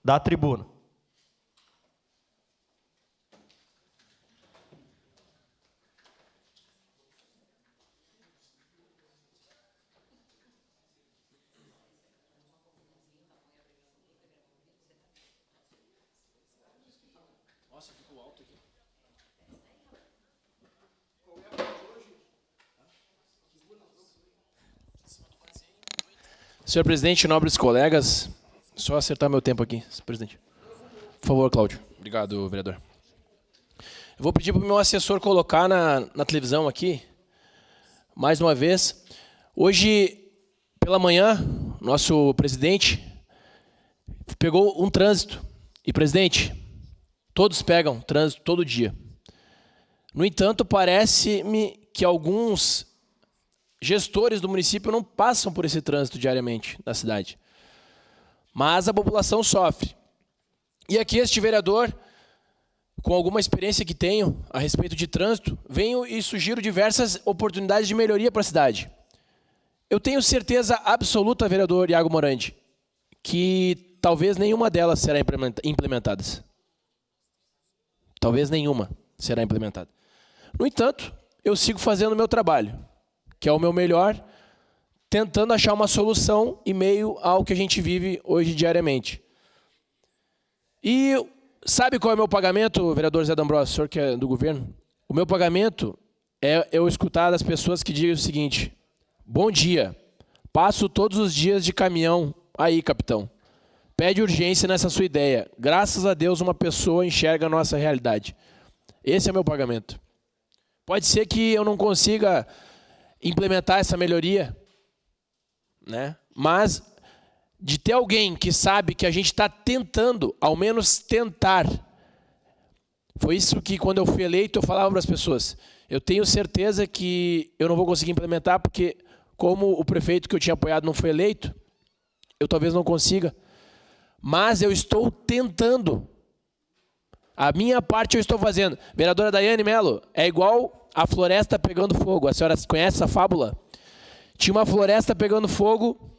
da tribuna. Nossa, ficou alto aqui. Senhor presidente, nobres colegas, só acertar meu tempo aqui, senhor presidente. Por favor, Cláudio. Obrigado, vereador. Eu vou pedir para o meu assessor colocar na televisão aqui, mais uma vez. Hoje, pela manhã, nosso presidente pegou um trânsito. E, presidente, todos pegam trânsito todo dia. No entanto, parece-me que alguns gestores do município não passam por esse trânsito diariamente na cidade. Mas a população sofre. E aqui este vereador, com alguma experiência que tenho a respeito de trânsito, venho e sugiro diversas oportunidades de melhoria para a cidade. Eu tenho certeza absoluta, vereador Iago Morandi, que talvez nenhuma delas será implementada. Talvez nenhuma será implementada. No entanto, eu sigo fazendo o meu trabalho, que é o meu melhor, tentando achar uma solução em meio ao que a gente vive hoje diariamente. E sabe qual é o meu pagamento, vereador Zé D'Ambrosio, o senhor que é do governo? O meu pagamento é eu escutar das pessoas que dizem o seguinte: bom dia, passo todos os dias de caminhão aí, capitão. Pede urgência nessa sua ideia. Graças a Deus uma pessoa enxerga a nossa realidade. Esse é o meu pagamento. Pode ser que eu não consiga implementar essa melhoria, né? Mas de ter alguém que sabe que a gente está tentando, ao menos tentar. Foi isso que quando eu fui eleito eu falava para as pessoas. Eu tenho certeza que eu não vou conseguir implementar porque como o prefeito que eu tinha apoiado não foi eleito, eu talvez não consiga. Mas eu estou tentando. A minha parte eu estou fazendo. Vereadora Daiane Mello, é igual a floresta pegando fogo. A senhora conhece essa fábula? Tinha uma floresta pegando fogo,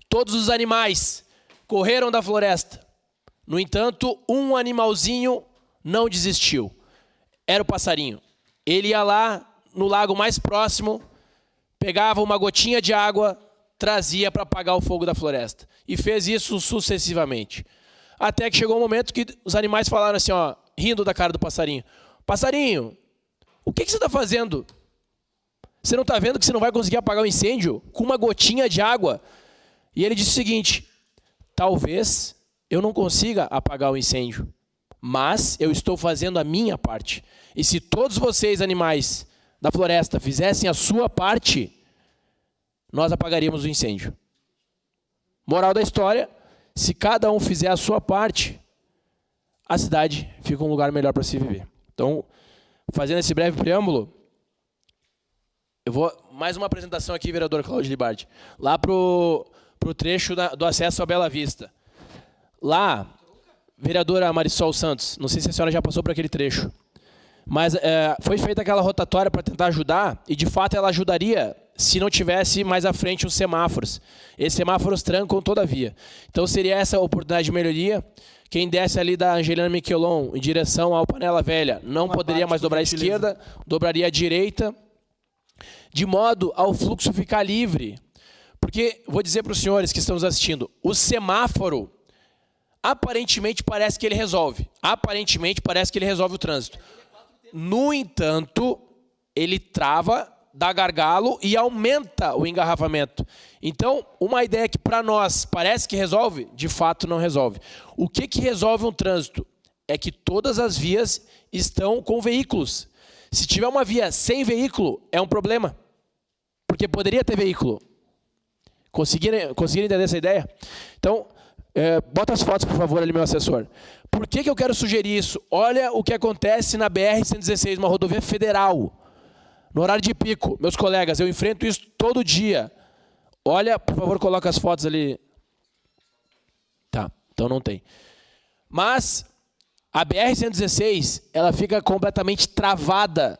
todos os animais correram da floresta. No entanto, um animalzinho não desistiu. Era o passarinho. Ele ia lá no lago mais próximo, pegava uma gotinha de água, trazia para apagar o fogo da floresta. E fez isso sucessivamente. Até que chegou um momento que os animais falaram assim, ó, rindo da cara do passarinho: passarinho, o que você está fazendo? Você não está vendo que você não vai conseguir apagar o incêndio com uma gotinha de água? E ele disse o seguinte: talvez eu não consiga apagar o incêndio, mas eu estou fazendo a minha parte. E se todos vocês, animais da floresta, fizessem a sua parte, nós apagaríamos o incêndio. Moral da história: se cada um fizer a sua parte, a cidade fica um lugar melhor para se viver. Então, fazendo esse breve preâmbulo, eu vou mais uma apresentação aqui, vereador Cláudio Libardi, lá para o trecho do acesso à Bela Vista. Lá, vereadora Marisol Santos, não sei se a senhora já passou por aquele trecho, mas foi feita aquela rotatória para tentar ajudar, e de fato ela ajudaria se não tivesse mais à frente os semáforos. Esses semáforos trancam toda a via. Então seria essa a oportunidade de melhoria. Quem desce ali da Angelina Miquelon em direção ao Panela Velha não poderia mais dobrar à esquerda, dobraria à direita, de modo ao fluxo ficar livre. Porque, vou dizer para os senhores que estão nos assistindo, o semáforo, aparentemente parece que ele resolve. Aparentemente parece que ele resolve o trânsito. No entanto, ele trava, dá gargalo e aumenta o engarrafamento. Então, uma ideia que para nós parece que resolve, de fato não resolve. O que resolve um trânsito? É que todas as vias estão com veículos. Se tiver uma via sem veículo, é um problema. Porque poderia ter veículo. Conseguiram entender essa ideia? Então, bota as fotos, por favor, ali, meu assessor. Por que eu quero sugerir isso? Olha o que acontece na BR-116, uma rodovia federal. No horário de pico, meus colegas, eu enfrento isso todo dia. Olha, por favor, coloca as fotos ali. Tá, então não tem. Mas a BR-116, ela fica completamente travada.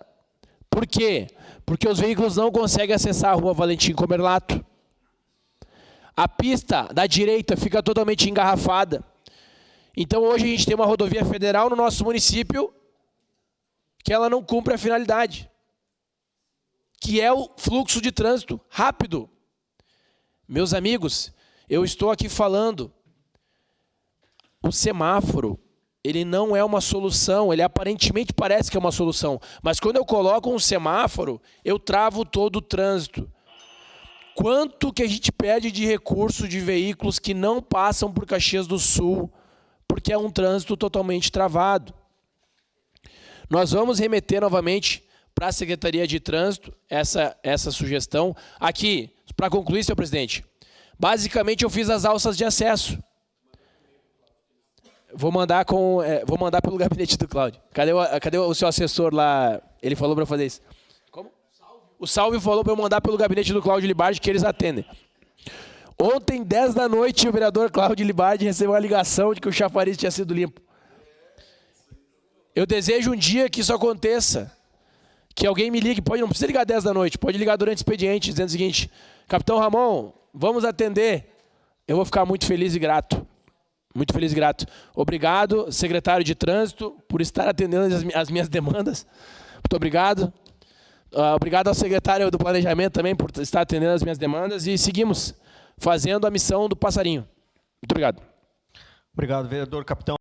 Por quê? Porque os veículos não conseguem acessar a rua Valentim Comerlato. A pista da direita fica totalmente engarrafada. Então hoje a gente tem uma rodovia federal no nosso município que ela não cumpre a finalidade, que é o fluxo de trânsito rápido. Meus amigos, eu estou aqui falando, o semáforo, ele não é uma solução, ele aparentemente parece que é uma solução, mas quando eu coloco um semáforo, eu travo todo o trânsito. Quanto que a gente perde de recurso de veículos que não passam por Caxias do Sul, porque é um trânsito totalmente travado. Nós vamos remeter novamente para a Secretaria de Trânsito essa sugestão. Aqui, para concluir, senhor presidente, basicamente eu fiz as alças de acesso. Vou mandar pelo gabinete do Cláudio. Cadê o seu assessor lá? Ele falou para fazer isso. Como? O Salve falou para eu mandar pelo gabinete do Cláudio Libardi, que eles atendem. Ontem, 10 da noite, o vereador Cláudio Libardi recebeu uma ligação de que o chafariz tinha sido limpo. Eu desejo um dia que isso aconteça. Que alguém me ligue, não precisa ligar 10 da noite, pode ligar durante o expediente, dizendo o seguinte: Capitão Ramon, vamos atender. Eu vou ficar muito feliz e grato. Muito feliz e grato. Obrigado, secretário de Trânsito, por estar atendendo as minhas demandas. Muito obrigado. Obrigado ao secretário do Planejamento também por estar atendendo as minhas demandas. E seguimos fazendo a missão do passarinho. Muito obrigado. Obrigado, vereador Capitão.